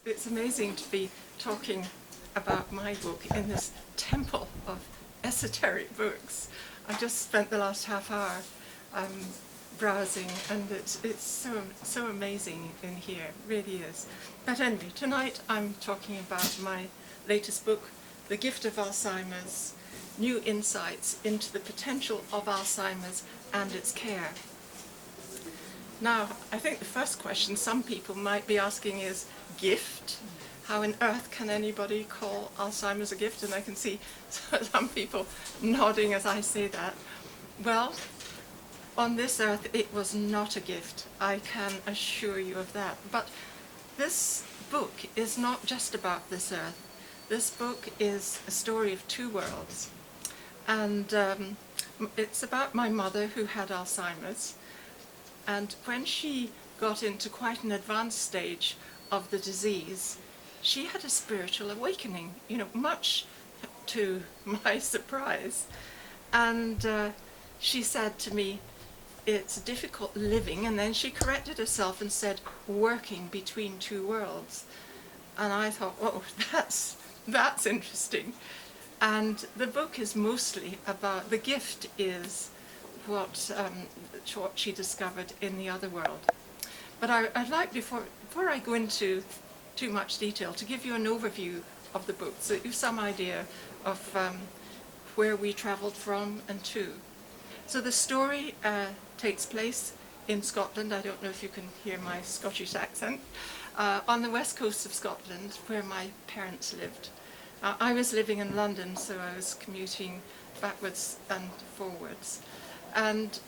It's amazing to be talking about my book in this temple of esoteric books. I just spent the last half hour browsing, and it's so amazing in here, it really is. But anyway, tonight I'm talking about my latest book, The Gift of Alzheimer's, New Insights into the Potential of Alzheimer's and Its Care. Now, I think the first question some people might be asking is, gift? How on earth can anybody call Alzheimer's a gift? And I can see some people nodding as I say that. Well, on this earth it was not a gift, I can assure you of that. But this book is not just about this earth. This book is a story of two worlds. And it's about my mother who had Alzheimer's. And when she got into quite an advanced stage of the disease, she had a spiritual awakening, much to my surprise. And she said to me, it's difficult living, and then she corrected herself and said, working between two worlds. And I thought, oh, that's interesting. And the book is mostly about, the gift is what she discovered in the other world. But I'd like, before I go into too much detail, to give you an overview of the book, so you have some idea of where we travelled from and to. So the story takes place in Scotland. I don't know if you can hear my Scottish accent. On the west coast of Scotland, where my parents lived. I was living in London, so I was commuting backwards and forwards. And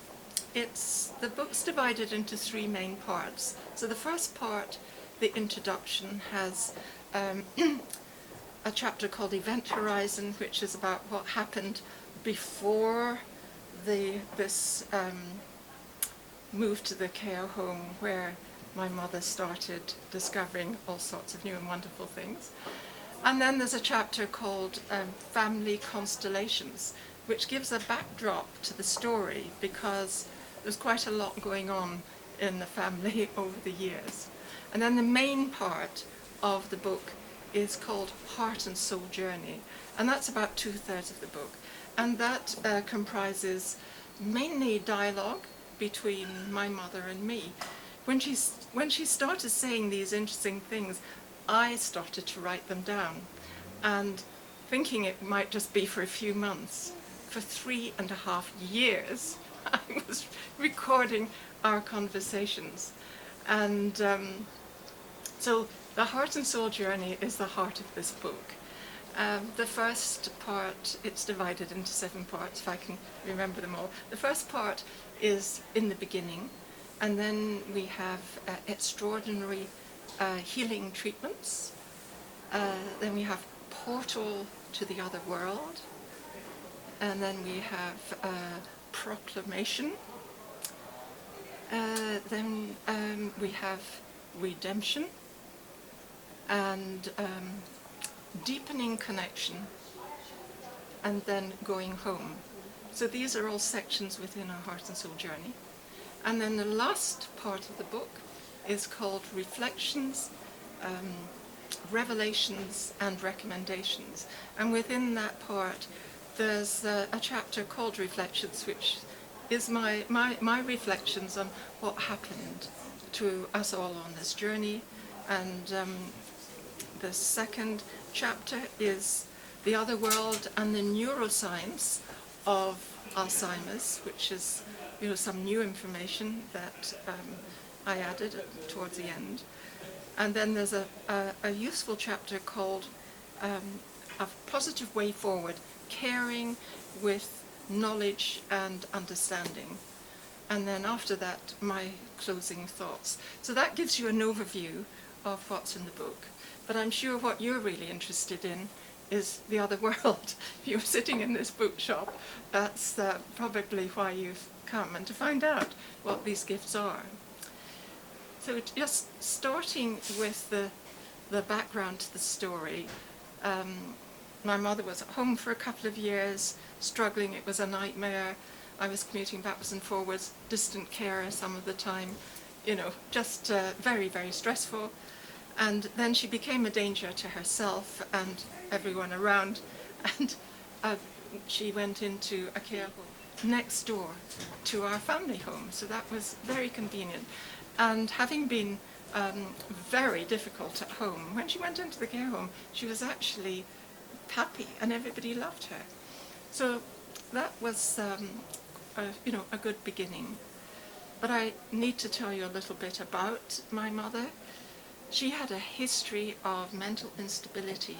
the book's divided into three main parts. So the first part, the introduction, has a chapter called Event Horizon, which is about what happened before this move to the care home, where my mother started discovering all sorts of new and wonderful things. And then there's a chapter called Family Constellations, which gives a backdrop to the story, because there's quite a lot going on in the family over the years. And then the main part of the book is called Heart and Soul Journey, and that's about 2/3 of the book. And that comprises mainly dialogue between my mother and me. When she started saying these interesting things, I started to write them down, and thinking it might just be for a few months, for 3.5 years, I was recording our conversations. And so the Heart and Soul Journey is the heart of this book. The first part, it's divided into 7 parts, if I can remember them all. The first part is in the beginning, and then we have extraordinary healing treatments. Then we have Portal to the Other World. And then we have Proclamation. Then we have Redemption. And Deepening Connection. And then Going Home. So these are all sections within our Heart and Soul Journey. And then the last part of the book is called Reflections, Revelations and Recommendations. And within that part, there's a chapter called Reflections, which is my reflections on what happened to us all on this journey. And the second chapter is the other world and the neuroscience of Alzheimer's, which is some new information that I added towards the end. And then there's a useful chapter called A Positive Way Forward, Caring with Knowledge and Understanding. And then after that, my closing thoughts. So that gives you an overview of what's in the book. But I'm sure what you're really interested in is the other world. If you're sitting in this bookshop, that's probably why you've come, and to find out what these gifts are. So just starting with the background to the story, my mother was at home for a couple of years, struggling. It was a nightmare. I was commuting backwards and forwards, distant carer some of the time, just very, very stressful. And then she became a danger to herself and everyone around, and she went into a care home next door to our family home, so that was very convenient. And having been very difficult at home, when she went into the care home, she was actually happy and everybody loved her. So that was a good beginning. But I need to tell you a little bit about my mother. She had a history of mental instability.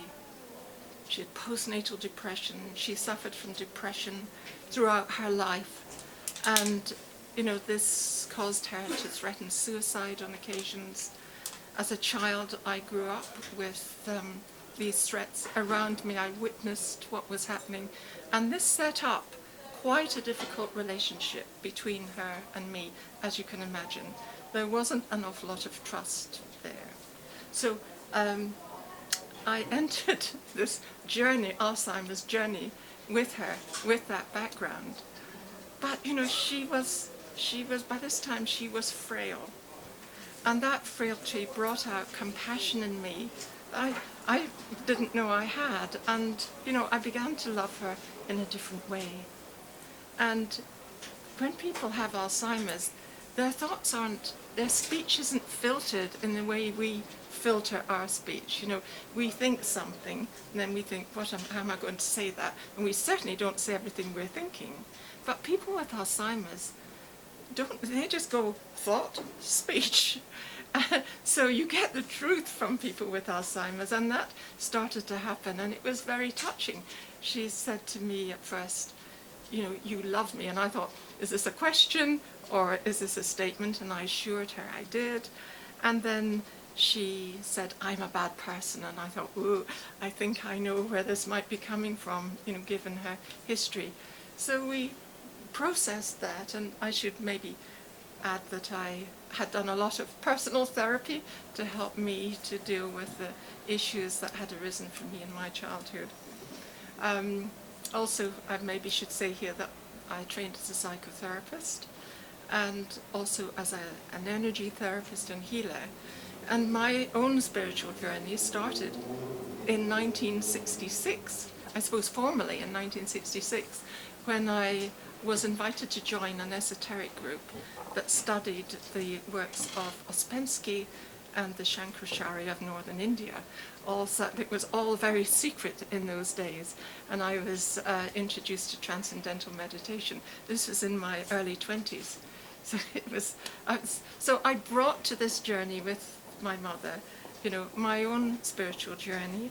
She had postnatal depression. She suffered from depression throughout her life. And, this caused her to threaten suicide on occasions. As a child, I grew up with these threats around me. I witnessed what was happening. And this set up quite a difficult relationship between her and me, as you can imagine. There wasn't an awful lot of trust there. So I entered this journey, Alzheimer's journey, with her, with that background. But, she was, by this time, she was frail. And that frailty brought out compassion in me I didn't know I had. And, I began to love her in a different way. And when people have Alzheimer's, their thoughts their speech isn't filtered in the way we filter our speech. We think something, and then we think, how am I going to say that? And we certainly don't say everything we're thinking. But people with Alzheimer's they just go thought, speech. So you get the truth from people with Alzheimer's, and that started to happen, and it was very touching. She said to me at first, you love me, and I thought, is this a question or is this a statement? And I assured her I did. And then she said, I'm a bad person, and I thought, ooh, I think I know where this might be coming from, given her history. So we processed that, and I should maybe add that I had done a lot of personal therapy to help me to deal with the issues that had arisen for me in my childhood. Also, I maybe should say here that I trained as a psychotherapist and also as an energy therapist and healer. And my own spiritual journey started in 1966, I suppose formally in 1966, when I was invited to join an esoteric group that studied the works of Ouspensky and the Shankaracharya of northern India. It was all very secret in those days, and I was introduced to Transcendental Meditation. This was in my early 20s. So I brought to this journey with my mother, my own spiritual journey,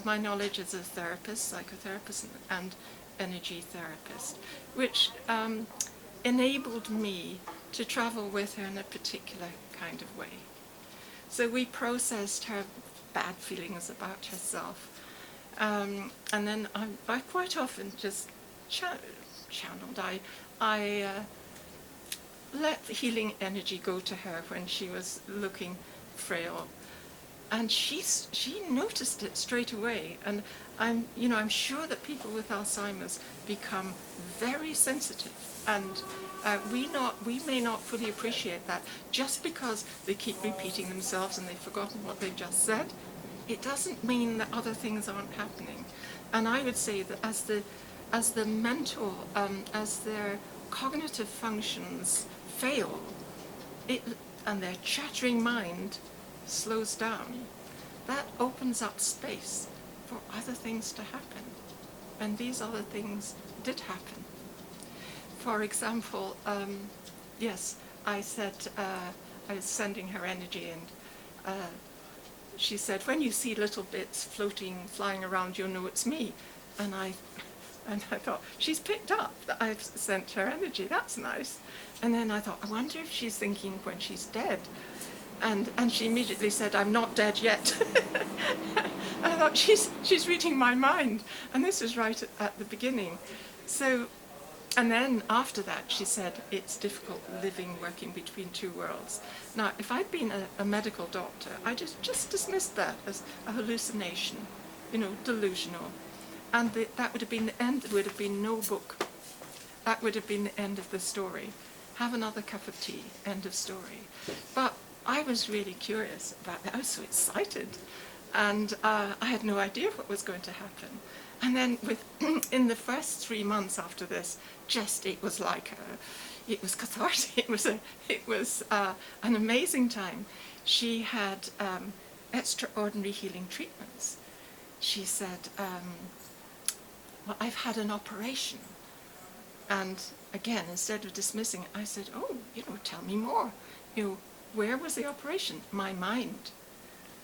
my knowledge as a therapist, psychotherapist, and energy therapist, which enabled me to travel with her in a particular kind of way. So we processed her bad feelings about herself, and then I quite often just channeled. I let the healing energy go to her when she was looking frail, and she noticed it straight away. And I'm sure that people with Alzheimer's become very sensitive, and we may not fully appreciate that. Just because they keep repeating themselves and they've forgotten what they've just said, it doesn't mean that other things aren't happening. And I would say that as the mental, as their cognitive functions fail, and their chattering mind slows down, that opens up space for other things to happen. And these other things did happen. For example, yes, I said, I was sending her energy, and she said, when you see little bits flying around, you'll know it's me. And I thought, she's picked up that I've sent her energy, that's nice. And then I thought, I wonder if she's thinking when she's dead. And she immediately said, I'm not dead yet. And I thought, she's reading my mind. And this was right at the beginning. So, and then after that, she said, it's difficult working between two worlds. Now, if I'd been a medical doctor, I just dismissed that as a hallucination, delusional. And that would have been the end. There would have been no book. That would have been the end of the story. Have another cup of tea, end of story. But I was really curious about that. I was so excited, and I had no idea what was going to happen. And then in the first 3 months after this, it was like it was cathartic. It was an amazing time. She had extraordinary healing treatments. She said, well, I've had an operation. And again, instead of dismissing, I said, oh, tell me more. Where was the operation? My mind.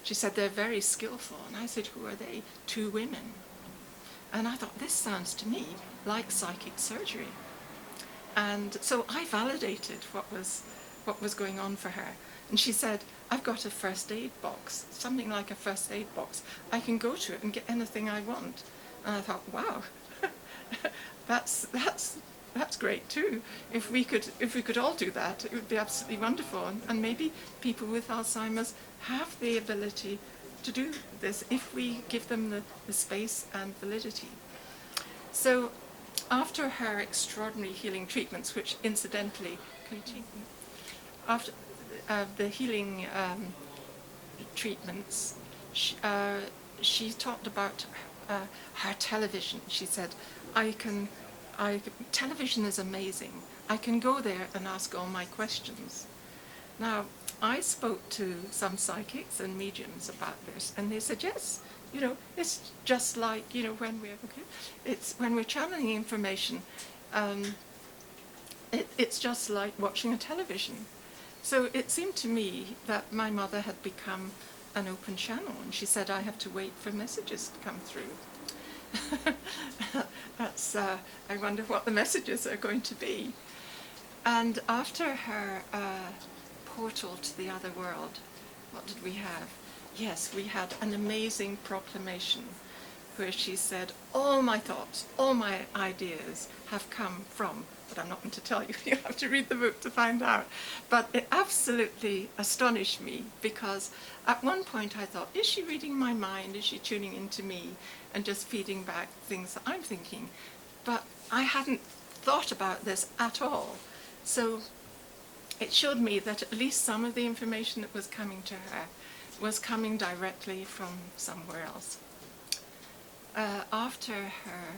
She said, they're very skillful. And I said, who are they? 2 women. And I thought, this sounds to me like psychic surgery. And so I validated what was going on for her. And she said, I've got a first aid box, something like a first aid box. I can go to it and get anything I want. And I thought, wow, that's great too. If we could all do that, it would be absolutely wonderful. And maybe people with Alzheimer's have the ability to do this if we give them the space and validity. So after her extraordinary healing treatments, which incidentally continue, after the healing treatments, she talked about her television. She said, television is amazing. I can go there and ask all my questions. Now, I spoke to some psychics and mediums about this, and they said, yes, it's just like, when we're channeling information, it's just like watching a television. So it seemed to me that my mother had become an open channel, and she said, I have to wait for messages to come through. I wonder what the messages are going to be. And after her portal to the other world, what did we have? Yes, we had an amazing proclamation where she said, all my thoughts, all my ideas have come from, but I'm not going to tell you, you have to read the book to find out. But it absolutely astonished me, because at one point I thought, is she reading my mind? Is she tuning into me and just feeding back things that I'm thinking? But I hadn't thought about this at all. So it showed me that at least some of the information that was coming to her was coming directly from somewhere else. After her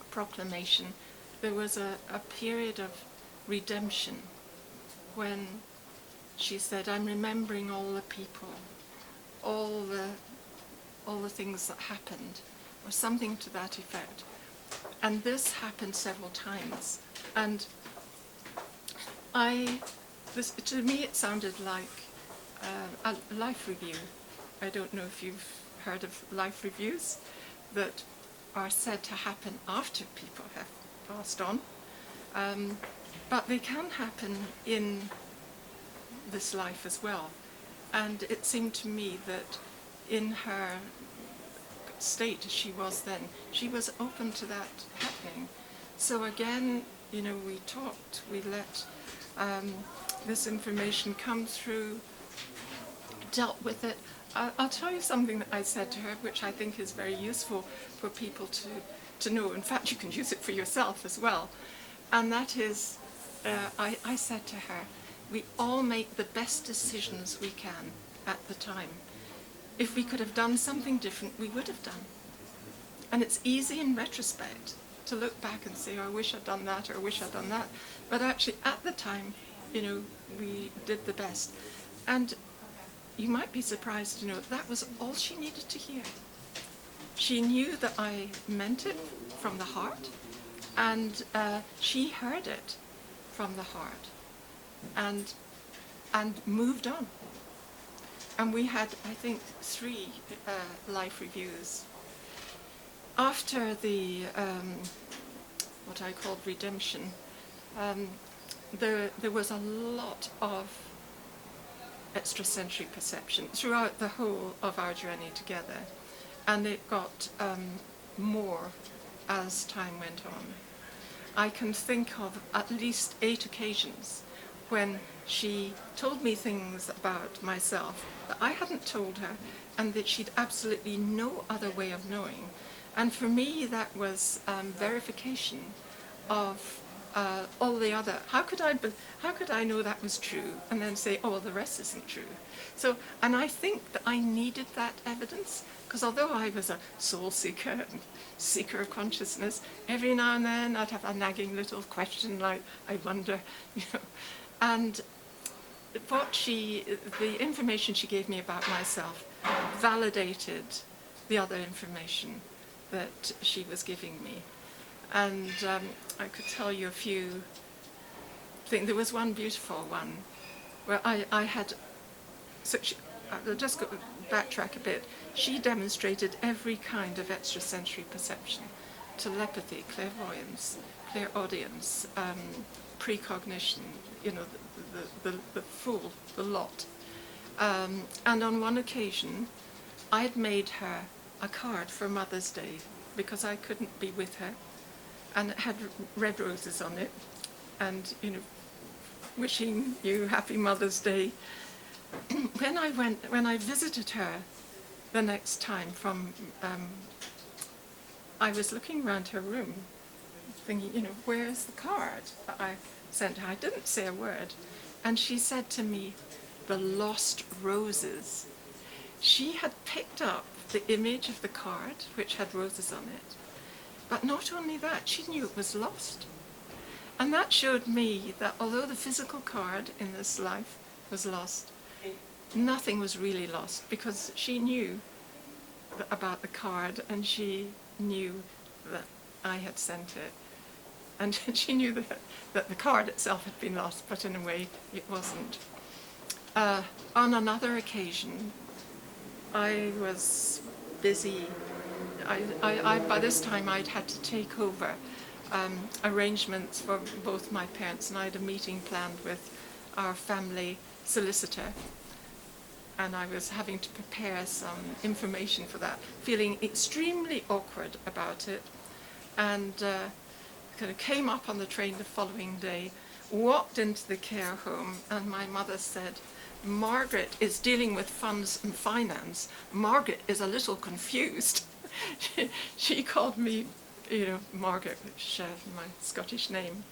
proclamation, there was a period of redemption when she said, I'm remembering all the people, all the things that happened, or something to that effect. And this happened several times. And to me it sounded like a life review. I don't know if you've heard of life reviews that are said to happen after people have passed on. But they can happen in this life as well. And it seemed to me that in her state as she was then, she was open to that happening. So again, we talked, we let this information come through, dealt with it. I'll tell you something that I said to her, which I think is very useful for people to know. In fact, you can use it for yourself as well. And that is, I said to her, we all make the best decisions we can at the time. If we could have done something different, we would have done. And it's easy in retrospect to look back and say, oh, I wish I'd done that, or I wish I'd done that. But actually, at the time, we did the best. And you might be surprised to know that was all she needed to hear. She knew that I meant it from the heart, and she heard it from the heart, and moved on. And we had, I think, 3 life reviews. After the, what I called redemption, there was a lot of extrasensory perception throughout the whole of our journey together. And it got more as time went on. I can think of at least 8 occasions when she told me things about myself that I hadn't told her, and that she'd absolutely no other way of knowing. And for me, that was verification of all the other. How could I know that was true and then say, oh, well, the rest isn't true? So, and I think that I needed that evidence, because although I was a soul seeker and seeker of consciousness, every now and then I'd have a nagging little question like, I wonder, you know. And the information she gave me about myself validated the other information that she was giving me. And I could tell you a few things. There was one beautiful one where I had, I'll just backtrack a bit. She demonstrated every kind of extrasensory perception: telepathy, clairvoyance, clairaudience, precognition, you know, the lot. And on one occasion, I had made her a card for Mother's Day because I couldn't be with her, and it had red roses on it, and, you know, wishing you happy Mother's Day. When I visited her the next time I was looking around her room, thinking, you know, where's the card that I sent her? I didn't say a word, and she said to me, the lost roses. She had picked up the image of the card, which had roses on it, but not only that, she knew it was lost. And that showed me that although the physical card in this life was lost, nothing was really lost, because she knew about the card, and she knew that I had sent it. And she knew that the card itself had been lost, but in a way it wasn't. On another occasion, I was busy. By this time I'd had to take over arrangements for both my parents, and I had a meeting planned with our family solicitor, and I was having to prepare some information for that, feeling extremely awkward about it, and kind of came up on the train the following day, walked into the care home, and my mother said, Margaret is dealing with funds and finance. Margaret is a little confused. She called me, you know, Margaret, which is my Scottish name.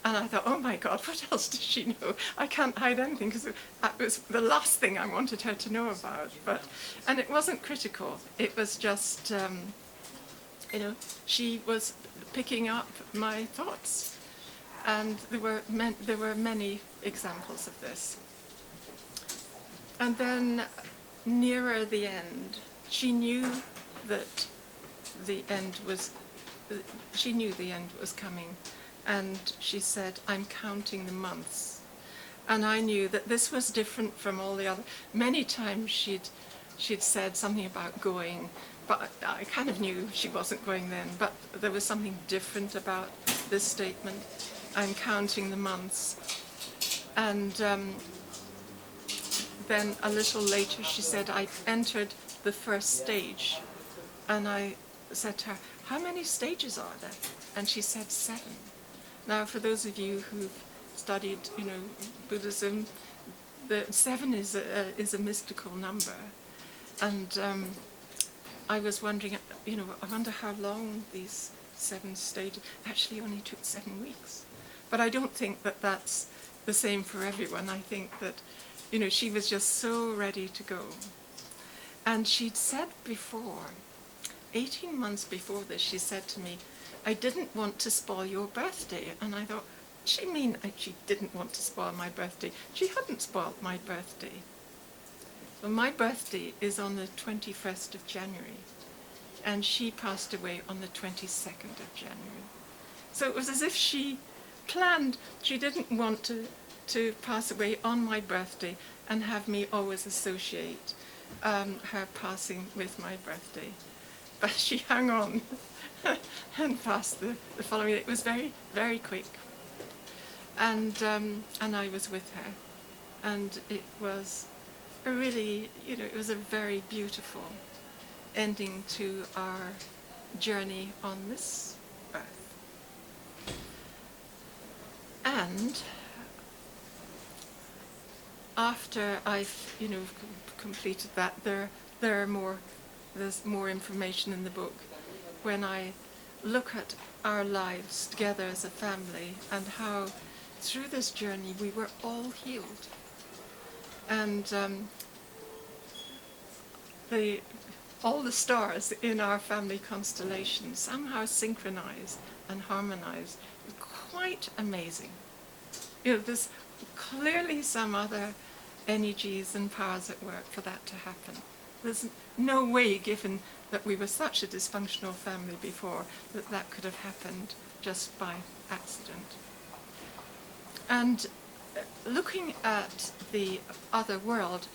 And I thought, oh my God, what else does she know? I can't hide anything, because that was the last thing I wanted her to know about. And it wasn't critical. It was just, you know, she was picking up my thoughts. And there were many examples of this. And then nearer the end, she knew that the end was coming, and she said, I'm counting the months. And I knew that this was different from all the other. Many times she'd said something about going, but I kind of knew she wasn't going then, but there was something different about this statement. I'm counting the months. And then a little later she said, I entered the first stage. And I said to her, how many stages are there? And she said 7. Now, for those of you who've studied, you know, Buddhism, the 7 is a mystical number. And I was wondering, you know, I wonder how long these 7 stages actually only took 7 weeks. But I don't think that that's the same for everyone. I think that, you know, she was just so ready to go. And she'd said before, 18 months before this, she said to me, I didn't want to spoil your birthday. And I thought, she mean she didn't want to spoil my birthday? She hadn't spoiled my birthday. Well, my birthday is on the 21st of January, and she passed away on the 22nd of January. So it was as if she planned. She didn't want to pass away on my birthday and have me always associate her passing with my birthday. But she hung on and passed the following day. It was very, very quick. And I was with her. And it was a really, you know, it was a very beautiful ending to our journey on this earth. And after I've, you know, completed that, there's more information in the book. When I look at our lives together as a family and how through this journey we were all healed. And all the stars in our family constellation somehow synchronize and harmonize. Quite amazing. There's clearly some other energies and powers at work for that to happen. There's no way, given that we were such a dysfunctional family before, that that could have happened just by accident. And looking at the other world,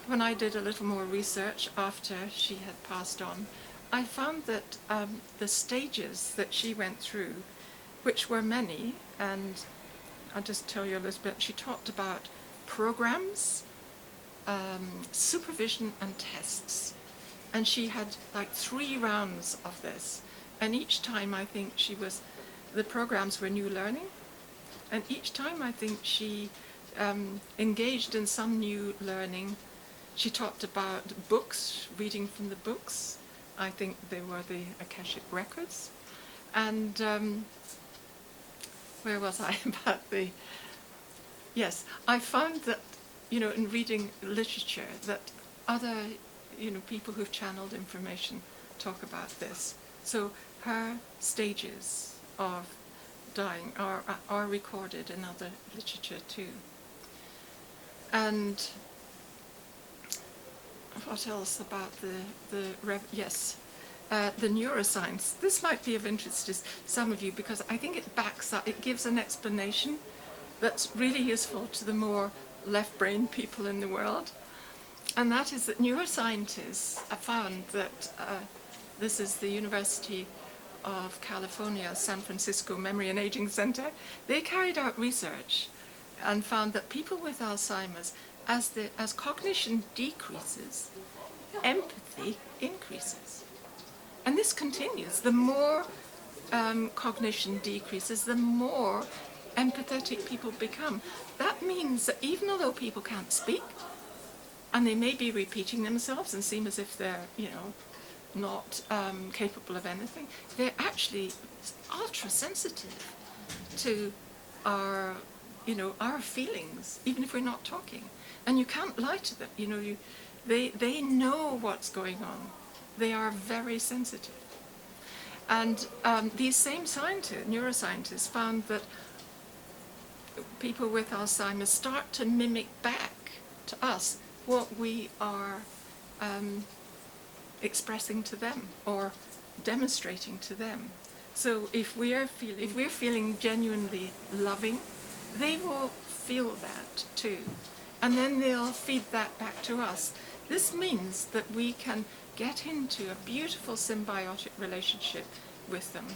when I did a little more research after she had passed on, I found that the stages that she went through, which were many, and I'll just tell you a little bit, she talked about programs, supervision and tests. And she had like 3 rounds of this. And each time I think the programs were new learning. And each time I think she engaged in some new learning. She talked about books, reading from the books. I think they were the Akashic Records. And where was I about yes, I found that, in reading literature, that other, people who've channeled information talk about this. So her stages of dying are recorded in other literature too. And what else about the neuroscience? This might be of interest to some of you because I think it gives an explanation that's really useful to the more left-brain people in the world. And that is that neuroscientists have found that this is the University of California, San Francisco Memory and Aging Center. They carried out research and found that people with Alzheimer's, as cognition decreases, empathy increases. And this continues. The more cognition decreases, the more empathetic people become. That means that even although people can't speak, and they may be repeating themselves and seem as if they're, not capable of anything, they're actually ultra sensitive to our feelings, even if we're not talking. And you can't lie to them. They know what's going on. They are very sensitive. And these same neuroscientists found that people with Alzheimer's start to mimic back to us what we are expressing to them or demonstrating to them. So if we're feeling genuinely loving, they will feel that too. And then they'll feed that back to us. This means that we can get into a beautiful symbiotic relationship with them,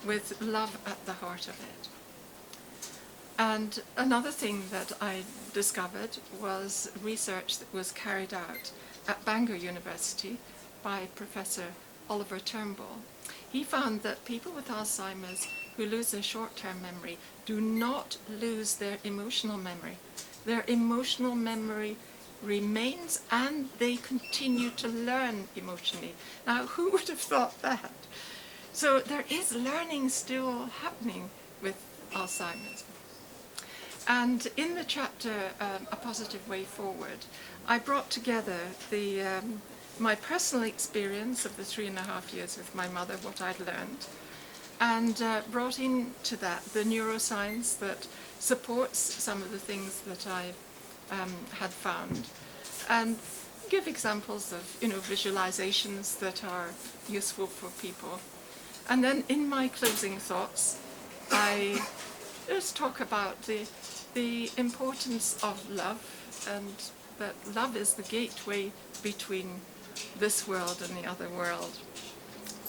with love at the heart of it. And another thing that I discovered was research that was carried out at Bangor University by Professor Oliver Turnbull. He found that people with Alzheimer's who lose their short-term memory do not lose their emotional memory. Their emotional memory remains and they continue to learn emotionally. Now, who would have thought that? So there is learning still happening with Alzheimer's. And in the chapter, A Positive Way Forward, I brought together my personal experience of the 3.5 years with my mother, what I'd learned, and brought into that the neuroscience that supports some of the things that I had found, and give examples of visualizations that are useful for people. And then in my closing thoughts, I just talk about the importance of love, and that love is the gateway between this world and the other world.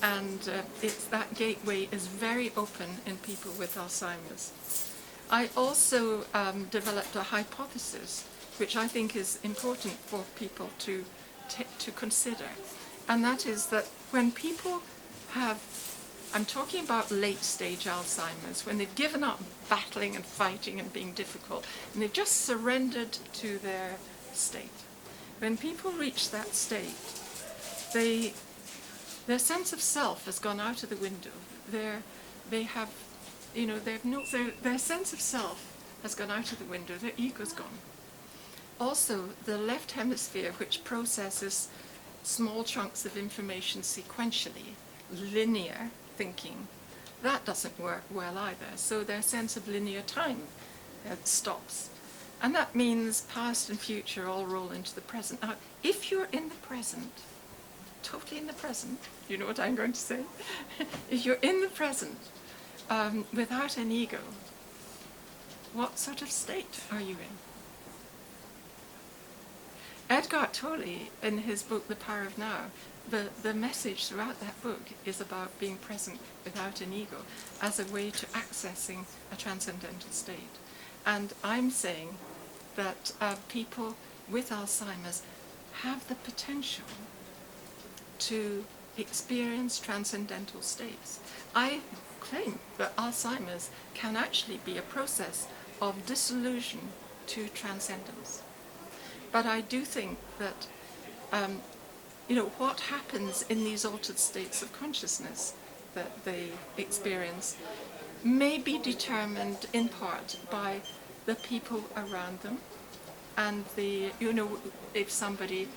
And that gateway is very open in people with Alzheimer's. I also developed a hypothesis, which I think is important for people to consider. And that is that when people have, I'm talking about late stage Alzheimer's, when they've given up battling and fighting and being difficult, and they've just surrendered to their state. When people reach that state, their sense of self has gone out of the window. they have, they've no, their sense of self has gone out of the window, their ego's gone. Also, the left hemisphere, which processes small chunks of information sequentially, linear thinking, that doesn't work well either. So their sense of linear time stops. And that means past and future all roll into the present. Now, if you're in the present, totally in the present, you know what I'm going to say? If you're in the present, without an ego, what sort of state are you in? Edgar Tolle, in his book The Power of Now, the message throughout that book is about being present without an ego as a way to accessing a transcendental state. And I'm saying that people with Alzheimer's have the potential to experience transcendental states. I claim that Alzheimer's can actually be a process of dissolution to transcendence. But I do think that, what happens in these altered states of consciousness that they experience may be determined in part by the people around them, and if somebody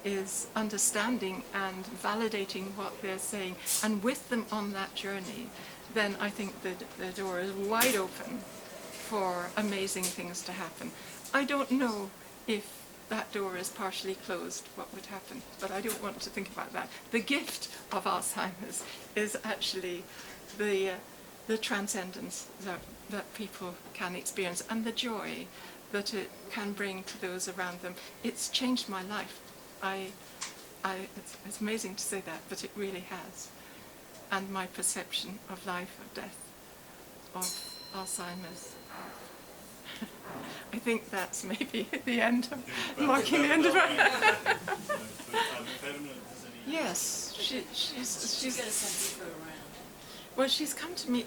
is understanding and validating what they're saying and with them on that journey, then I think the door is wide open for amazing things to happen. I don't know if that door is partially closed, what would happen, but I don't want to think about that. The gift of Alzheimer's is actually the transcendence that people can experience and the joy that it can bring to those around them. It's changed my life. It's amazing to say that, but it really has. And my perception of life, of death, of Alzheimer's. I think that's maybe the end of marking the end of it. Yes, she's going to send people around. Well, she's come to me.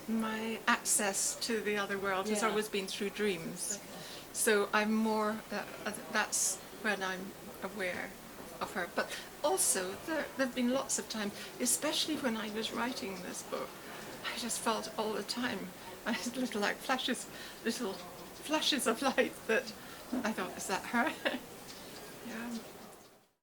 My access to the other world has always been through dreams. Okay. So I'm more. That's when I'm aware of her. But also, there've been lots of times, especially when I was writing this book, I just felt all the time. I had little flashes of light that I thought, is that her? Yeah.